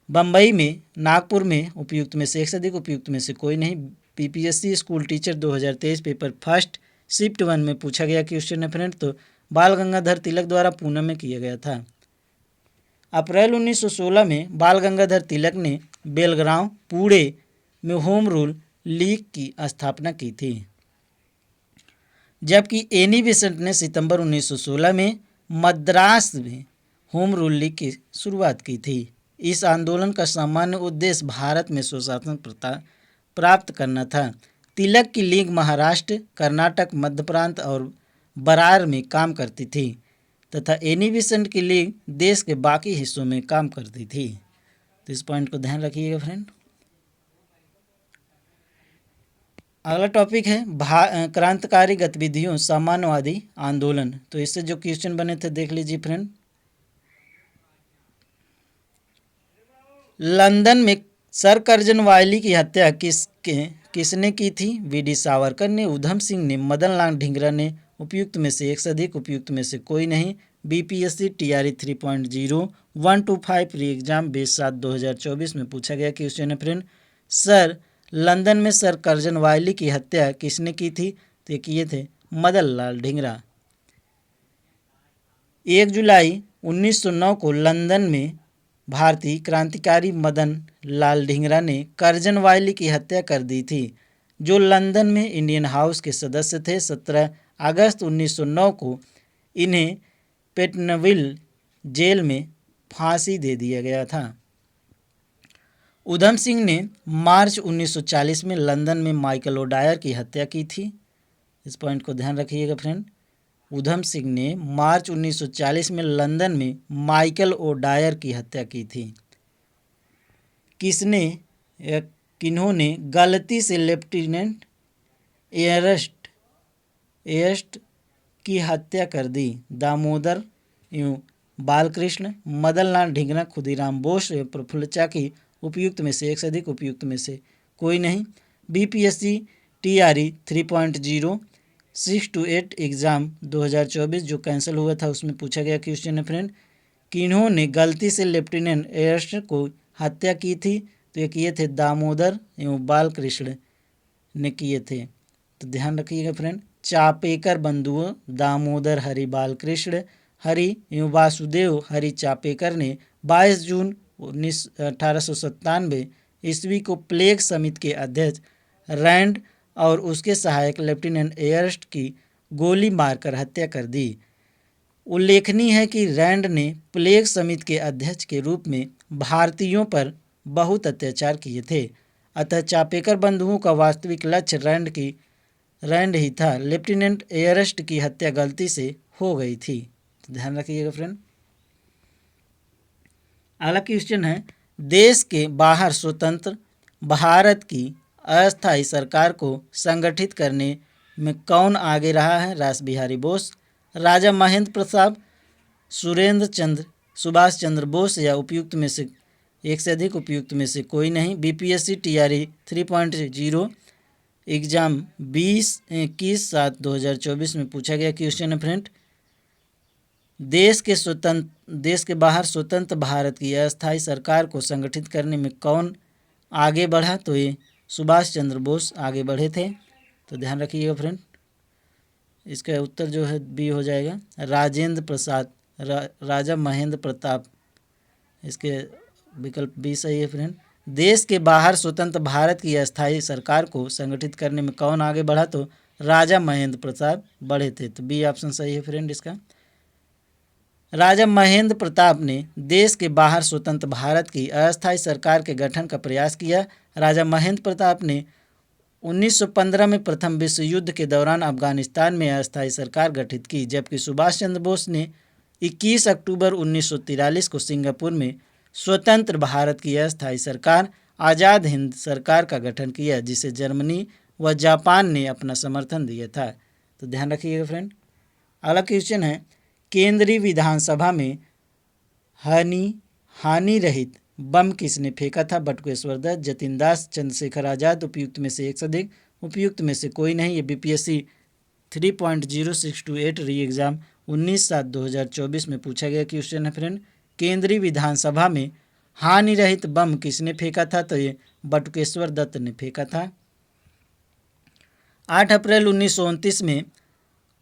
बम्बई में, नागपुर में। उपयुक्त में से एक से अधिक, उपयुक्त में से कोई नहीं। BPSC school teacher 2023 paper first shift 1 में पूछा गया क्वेश्चन है फ्रेंड। तो बाल गंगाधर तिलक द्वारा पूना में किया गया था। अप्रैल 1916 में बाल गंगाधर तिलक ने बेलगांव, पुणे में होम रूल लीग की स्थापना की थी, जबकि एनी बेसेंट ने सितंबर 1916 में मद्रास में होम रूल लीग की शुरुआत की थी। इस आंदोलन का सामान्य उद्देश्य भारत में स्वशासन प्राप्त करना था। तिलक की लीग महाराष्ट्र, कर्नाटक, मध्य प्रांत और बरार में काम करती थी तथा एनी बेसेंट की लीग देश के बाकी हिस्सों में काम करती थी। तो इस पॉइंट को ध्यान रखिएगा फ्रेंड। अगला टॉपिक है क्रांतिकारी गतिविधियों साम्यवादी आंदोलन। तो इससे जो क्वेश्चन बने थे देख लीजिए फ्रेंड। लंदन में सर कर्जन वायली की हत्या किसने की थी? वीडी सावरकर ने, उधम सिंह ने, मदन लाल ढींगरा ने, उपयुक्त में से एक से अधिक, उपयुक्त में से कोई नहीं। बीपीएससी टीआरई 3.0 125 री एग्जाम 20/7/2024 में पूछा गया क्वेश्चन है फ्रेंड। लंदन में सर कर्जन वायली की हत्या किसने की थी? तो ये किए थे मदन लाल ढींगरा। 1 जुलाई 1909 को लंदन में भारतीय क्रांतिकारी मदन लाल ढींगरा ने कर्जन वायली की हत्या कर दी थी, जो लंदन में इंडियन हाउस के सदस्य थे। 17 अगस्त 1909 को इन्हें पेटनविल जेल में फांसी दे दिया गया था। उधम सिंह ने मार्च 1940 में लंदन में माइकल ओडायर की हत्या की थी। इस पॉइंट को ध्यान रखिएगा फ्रेंड। उधम सिंह ने मार्च 1940 में लंदन में माइकल ओडायर की हत्या की थी। किसने या किन्होंने गलती से लेफ्टिनेंट एयरस्ट की हत्या कर दी? दामोदर एवं बालकृष्ण, मदन लाल ढींगरा, खुदीराम बोस एवं प्रफुल्ल चाकी। उपयुक्त में से एक से अधिक, उपयुक्त में से कोई नहीं। बीपीएससी टीआरई 3.0 6 to 8 एग्ज़ाम 2024 जो कैंसिल हुआ था उसमें पूछा गया क्वेश्चन है फ्रेंड। किन्होंने गलती से लेफ्टिनेंट एयरस्ट को हत्या की थी? तो ये किए थे दामोदर एवं बालकृष्ण ने किए थे। तो ध्यान रखिएगा फ्रेंड। चापेकर बंधुओं दामोदर हरि बालकृष्ण हरि एवं वासुदेव हरि चापेकर ने 22 जून 1897 ईस्वी को प्लेग समिति के अध्यक्ष रैंड और उसके सहायक लेफ्टिनेंट एयरस्ट की गोली मारकर हत्या कर दी। उल्लेखनीय है कि रैंड ने प्लेग समिति के अध्यक्ष के रूप में भारतीयों पर बहुत अत्याचार किए थे, अतः चापेकर बंधुओं का वास्तविक लक्ष्य रैंड ही था। लेफ्टिनेंट एयरस्ट की हत्या गलती से हो गई थी। तो ध्यान रखिएगा फ्रेंड। अगला क्वेश्चन है, देश के बाहर स्वतंत्र भारत की अस्थायी सरकार को संगठित करने में कौन आगे रहा है? रास बिहारी बोस, राजा महेंद्र प्रताप, सुभाष चंद्र बोस या उपयुक्त में से एक से अधिक, उपयुक्त में से कोई नहीं। बीपीएससी टीआरई 3.0 एग्जाम 20/21/7/2024 में पूछा गया क्वेश्चन है फ्रेंड। देश के बाहर स्वतंत्र भारत की अस्थायी सरकार को संगठित करने में कौन आगे बढ़ा? तो ये सुभाष चंद्र बोस आगे बढ़े थे। तो ध्यान रखिएगा फ्रेंड। इसका उत्तर जो है बी हो जाएगा, राजेंद्र प्रसाद, राजा महेंद्र प्रताप। इसके विकल्प बी सही है फ्रेंड। देश के बाहर स्वतंत्र भारत की अस्थायी सरकार को संगठित करने में कौन आगे बढ़ा? तो राजा महेंद्र प्रताप बढ़े थे। तो बी ऑप्शन सही है फ्रेंड इसका। राजा महेंद्र प्रताप ने देश के बाहर स्वतंत्र भारत की अस्थायी सरकार के गठन का प्रयास किया। राजा महेंद्र प्रताप ने 1915 में प्रथम विश्व युद्ध के दौरान अफगानिस्तान में अस्थायी सरकार गठित की, जबकि सुभाष चंद्र बोस ने 21 अक्टूबर 1943 को सिंगापुर में स्वतंत्र भारत की अस्थायी सरकार आज़ाद हिंद सरकार का गठन किया, जिसे जर्मनी व जापान ने अपना समर्थन दिया था। तो ध्यान रखिएगा फ्रेंड। अगला क्वेश्चन है, केंद्रीय विधानसभा में हानि रहित बम किसने फेंका था? बटुकेश्वर दत्त, जतिन दास, चंद्रशेखर आज़ाद। उपयुक्त में से एक से अधिक, उपयुक्त में से कोई नहीं। ये बीपीएससी 3.0 6 to 8 री एग्ज़ाम 19/7/2024 में पूछा गया क्वेश्चन है फ्रेंड। केंद्रीय विधानसभा में हानि रहित बम किसने फेंका था? तो ये बटुकेश्वर दत्त ने फेंका था। 8 अप्रैल 1929 में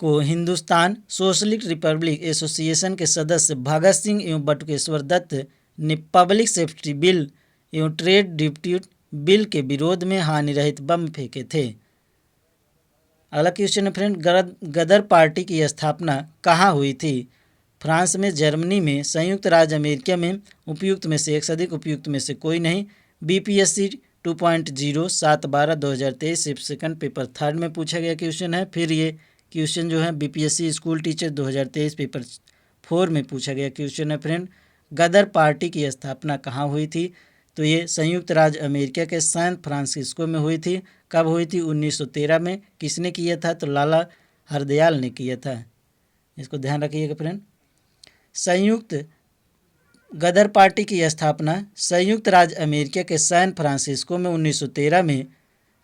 को हिंदुस्तान सोशलिस्ट रिपब्लिक एसोसिएशन के सदस्य भगत सिंह एवं बटुकेश्वर दत्त ने पब्लिक सेफ्टी बिल एवं ट्रेड डिस्प्यूट बिल के विरोध में हानि रहित बम फेंके थे। अगला क्वेश्चन है फ्रेंड, गदर पार्टी की स्थापना कहाँ हुई थी? फ्रांस में, जर्मनी में, संयुक्त राज्य अमेरिका में। उपयुक्त में से एक से अधिक, उपयुक्त में से कोई नहीं। बीपीएससी 2.0 7/12/2023 सेकंड पेपर 3rd में पूछा गया क्वेश्चन है। फिर ये क्वेश्चन जो है बीपीएससी स्कूल टीचर 2023 पेपर 4 में पूछा गया क्वेश्चन है फ्रेंड। गदर पार्टी की स्थापना कहाँ हुई थी? तो ये संयुक्त राज्य अमेरिका के सैन फ्रांसिस्को में हुई थी। कब हुई थी? 1913 में। किसने किया था? तो लाला हरदयाल ने किया था। इसको ध्यान रखिएगा फ्रेंड। संयुक्त गदर पार्टी की स्थापना संयुक्त राज्य अमेरिका के सैन फ्रांसिस्को में 1913 में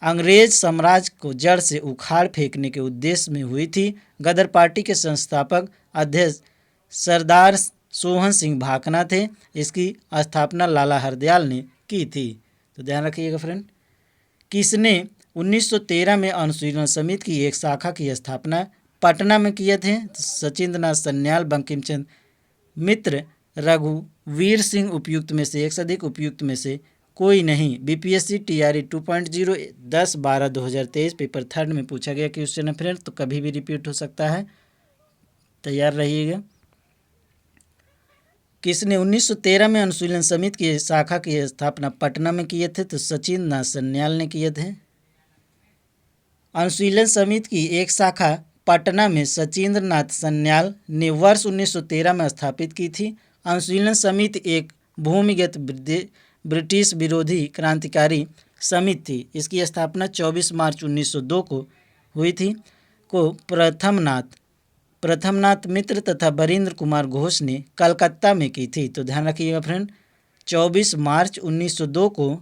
अंग्रेज साम्राज्य को जड़ से उखाड़ फेंकने के उद्देश्य में हुई थी। गदर पार्टी के संस्थापक अध्यक्ष सरदार सोहन सिंह भाकना थे। इसकी स्थापना लाला हरदयाल ने की थी। तो ध्यान रखिएगा फ्रेंड। किसने 1913 में अनुशीलन समिति की एक शाखा की स्थापना पटना में किए थे? तो सचिंद्र नाथ सन्याल, बंकिम चंद्र मित्र, रघुवीर सिंह उपयुक्त में से एक से अधिक उपयुक्त में से कोई नहीं। बीपीएससी टीआरई 2.0 10/12/2023 पेपर 3 में पूछा गया क्वेश्चन है फ्रेंड। तो कभी भी रिपीट हो सकता है, तैयार रहिएगा। किसने 1913 में अनुशीलन समिति की शाखा की स्थापना पटना में किए थे? तो सचिंद्र नाथ सन्याल ने किए थे। अनुशीलन समिति की एक शाखा पटना में सचिंद्र नाथ सन्याल ने वर्ष 1913 में स्थापित की थी। अनुशीलन समिति एक भूमिगत ब्रिटिश विरोधी क्रांतिकारी समिति थी। इसकी स्थापना 24 मार्च 1902 को हुई थी। को प्रथमनाथ मित्र तथा बरिंद्र कुमार घोष ने कलकत्ता में की थी। तो ध्यान रखिएगा फ्रेंड, 24 मार्च 1902 को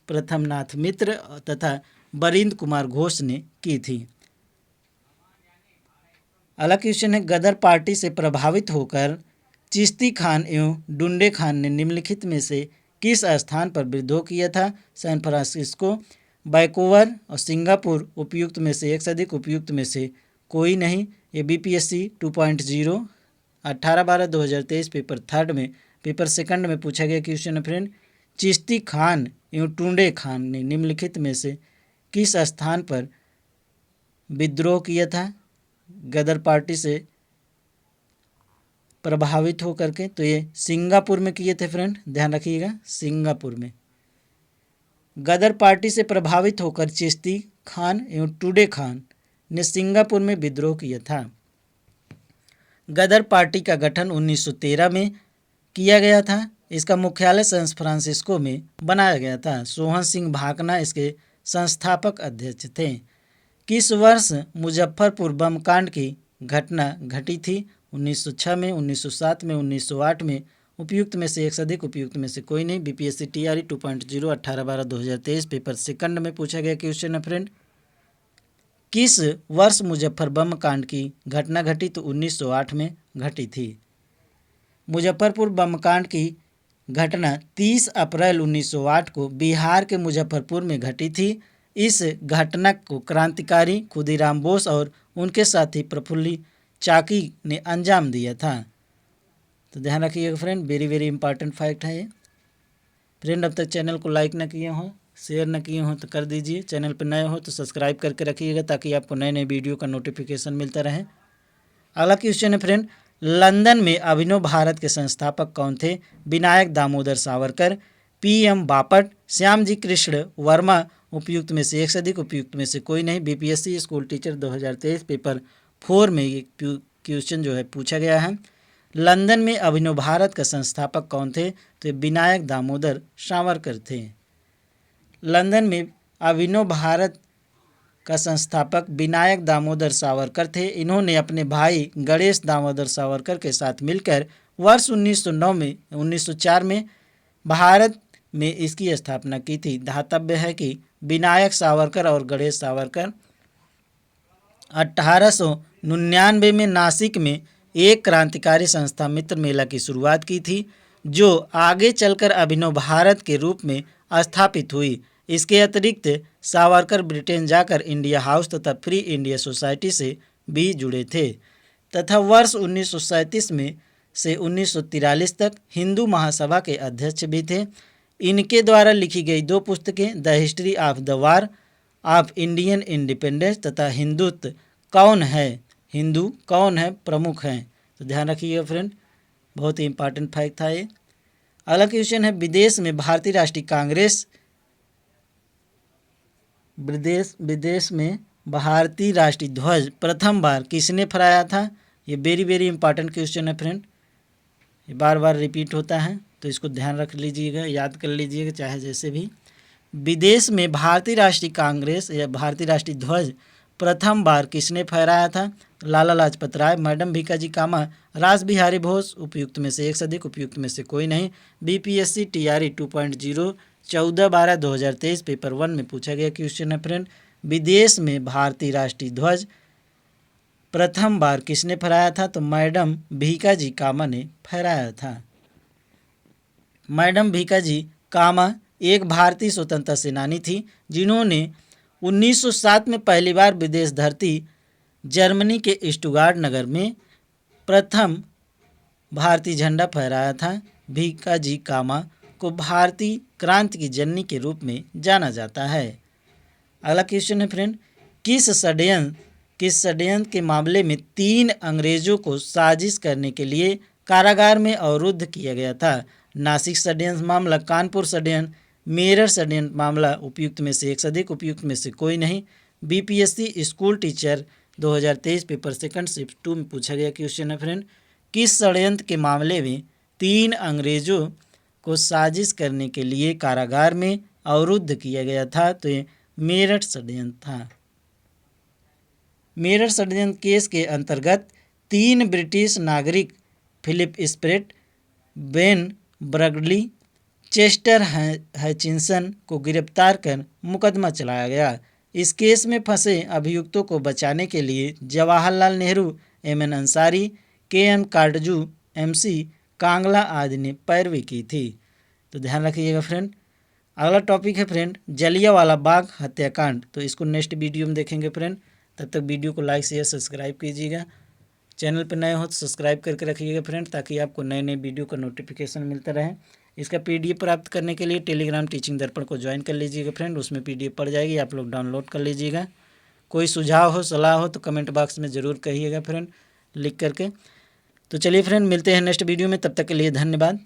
प्रथमनाथ मित्र तथा बरिंद्र कुमार घोष ने की थी। अगला क्वेश्चन है, गदर पार्टी से प्रभावित होकर चिश्ती खान एवं डुंडे खान ने निम्नलिखित में से किस स्थान पर विद्रोह किया था? सैन फ्रांसिस्को, वैंकूवर और सिंगापुर उपयुक्त में से एक से अधिक उपयुक्त में से कोई नहीं। ये बीपीएससी 2.0 18/12/2023 पेपर 3 में पेपर 2 में पूछा गया क्वेश्चन है फ्रेंड। चिश्ती खान एवं टुंडे खान ने निम्नलिखित में से किस स्थान पर विद्रोह किया था गदर पार्टी से प्रभावित होकर के? तो ये सिंगापुर में किए थे फ्रेंड, ध्यान रखिएगा, सिंगापुर में। गदर पार्टी से प्रभावित होकर चिश्ती खान एवं टुंडे खान ने सिंगापुर में विद्रोह किया था। गदर पार्टी का गठन 1913 में किया गया था। इसका मुख्यालय सैन फ्रांसिस्को में बनाया गया था। सोहन सिंह भाकना इसके संस्थापक अध्यक्ष थे। किस वर्ष मुजफ्फरपुर बम कांड की घटना घटी थी? 1906 में, 1907 में, 1908 में। उपयुक्त में से एक से अधिक उपयुक्त में से कोई नहीं। बीपीएससी टीआरई 2.0 18/12/2023 पेपर 2 में पूछा गया क्वेश्चन है फ्रेंड। किस वर्ष मुजफ्फर बम कांड की घटना घटी? तो 1908 में घटी थी। मुजफ्फरपुर बम कांड की घटना 30 अप्रैल 1908 को बिहार के मुजफ्फरपुर में घटी थी। इस घटना को क्रांतिकारी खुदीराम बोस और उनके साथी प्रफुल्ल चाकी ने अंजाम दिया था। तो ध्यान रखिएगा friend, very very important fact है ये। फ्रेंड, अब तक चैनल को लाइक न किए हों, शेयर न किए हों तो कर दीजिए। चैनल पर नए हो तो सब्सक्राइब करके रखिएगा ताकि आपको नए नए वीडियो का नोटिफिकेशन मिलता रहे। अगला क्वेश्चन है फ्रेंड, लंदन में अभिनव भारत के संस्थापक कौन थे? विनायक दामोदर सावरकर, पीएम बापट, श्यामजी कृष्ण वर्मा। उपयुक्त में से एक से अधिक उपयुक्त में से कोई नहीं। बीपीएससी स्कूल टीचर 2023 पेपर 4 में ये क्वेश्चन जो है पूछा गया है। लंदन में अभिनव भारत का संस्थापक कौन थे? तो विनायक दामोदर सावरकर थे। लंदन में अभिनव भारत का संस्थापक विनायक दामोदर सावरकर थे। इन्होंने अपने भाई गणेश दामोदर सावरकर के साथ मिलकर वर्ष 1904 में भारत में इसकी स्थापना की थी। धातव्य है कि विनायक सावरकर और गणेश सावरकर 1899 में नासिक में एक क्रांतिकारी संस्था मित्र मेला की शुरुआत की थी, जो आगे चलकर अभिनव भारत के रूप में स्थापित हुई। इसके अतिरिक्त सावरकर ब्रिटेन जाकर इंडिया हाउस तथा फ्री इंडिया सोसाइटी से भी जुड़े थे तथा वर्ष 1937 में से 1943 तक हिंदू महासभा के अध्यक्ष भी थे। इनके द्वारा लिखी गई 2 पुस्तकें the history of the war of Indian independence तथा हिंदुत्व कौन है, हिंदू कौन है प्रमुख हैं। तो ध्यान रखिएगा फ्रेंड, बहुत ही इंपॉर्टेंट फैक्ट था ये। अगला क्वेश्चन है, विदेश में भारतीय राष्ट्रीय ध्वज प्रथम बार किसने फहराया था? ये वेरी वेरी इंपॉर्टेंट क्वेश्चन है फ्रेंड, ये बार बार रिपीट होता है, तो इसको ध्यान रख लीजिएगा, याद कर लीजिएगा चाहे जैसे भी। विदेश में भारतीय राष्ट्रीय कांग्रेस या भारतीय राष्ट्रीय ध्वज प्रथम बार किसने फहराया था? लाला लाजपत राय, मैडम भीकाजी कामा, रास बिहारी बोस, उपयुक्त में से एक से अधिक, उपयुक्त में से कोई नहीं। बीपीएससी टीआरई 2.0 14/12/2023 पेपर 1 में पूछा गया क्वेश्चन है फ्रेंड। विदेश में भारतीय राष्ट्रीय ध्वज प्रथम बार किसने फहराया था? तो मैडम भीकाजी कामा ने फहराया था। मैडम भीकाजी कामा एक भारतीय स्वतंत्रता सेनानी थी जिन्होंने 1907 में पहली बार विदेश धरती जर्मनी के स्टुटगार्ट नगर में प्रथम भारतीय झंडा फहराया था। भीकाजी कामा को भारतीय क्रांति की जननी के रूप में जाना जाता है। अगला क्वेश्चन है फ्रेंड, किस षड्यंत्र के मामले में 3 अंग्रेजों को साजिश करने के लिए कारागार में अवरुद्ध किया गया था? नासिक षड्यंत्र मामला, कानपुर षड्यंत्र, मेरठ षड्यंत्र मामला, उपयुक्त में से एक से अधिक, उपयुक्त में से कोई नहीं। BPSC school teacher 2023 paper second shift 2 में पूछा गया क्वेश्चन है फ्रेंड, किस षड्यंत्र के मामले में 3 अंग्रेजों को साजिश करने के लिए कारागार में अवरुद्ध किया गया था? तो ये मेरठ षड्यंत्र था। मेरठ षड्यंत्र केस के अंतर्गत 3 ब्रिटिश नागरिक Philip Spratt, Ben Bragley, Chester Hutchinson को गिरफ्तार कर मुकदमा चलाया गया। इस केस में फंसे अभियुक्तों को बचाने के लिए Jawaharlal Nehru, MN Ansari, KM Katju, MC Kangla आदि ने पैरवी की थी। तो ध्यान रखिएगा फ्रेंड। अगला टॉपिक है फ्रेंड जलियांवाला बाग हत्याकांड, तो इसको नेक्स्ट वीडियो में देखेंगे फ्रेंड। तब तक वीडियो को लाइक शेयर सब्सक्राइब कीजिएगा। चैनल पर नए हो तो सब्सक्राइब करके रखिएगा फ्रेंड, ताकि आपको नए नए वीडियो का नोटिफिकेशन मिलता रहे। इसका पीडीएफ प्राप्त करने के लिए टेलीग्राम टीचिंग दर्पण को ज्वाइन कर लीजिएगा फ्रेंड, उसमें पीडीएफ पड़ जाएगी, आप लोग डाउनलोड कर लीजिएगा। कोई सुझाव हो सलाह हो तो कमेंट बॉक्स में ज़रूर कहिएगा फ्रेंड लिख करके। तो चलिए फ्रेंड मिलते हैं नेक्स्ट वीडियो में, तब तक के लिए धन्यवाद।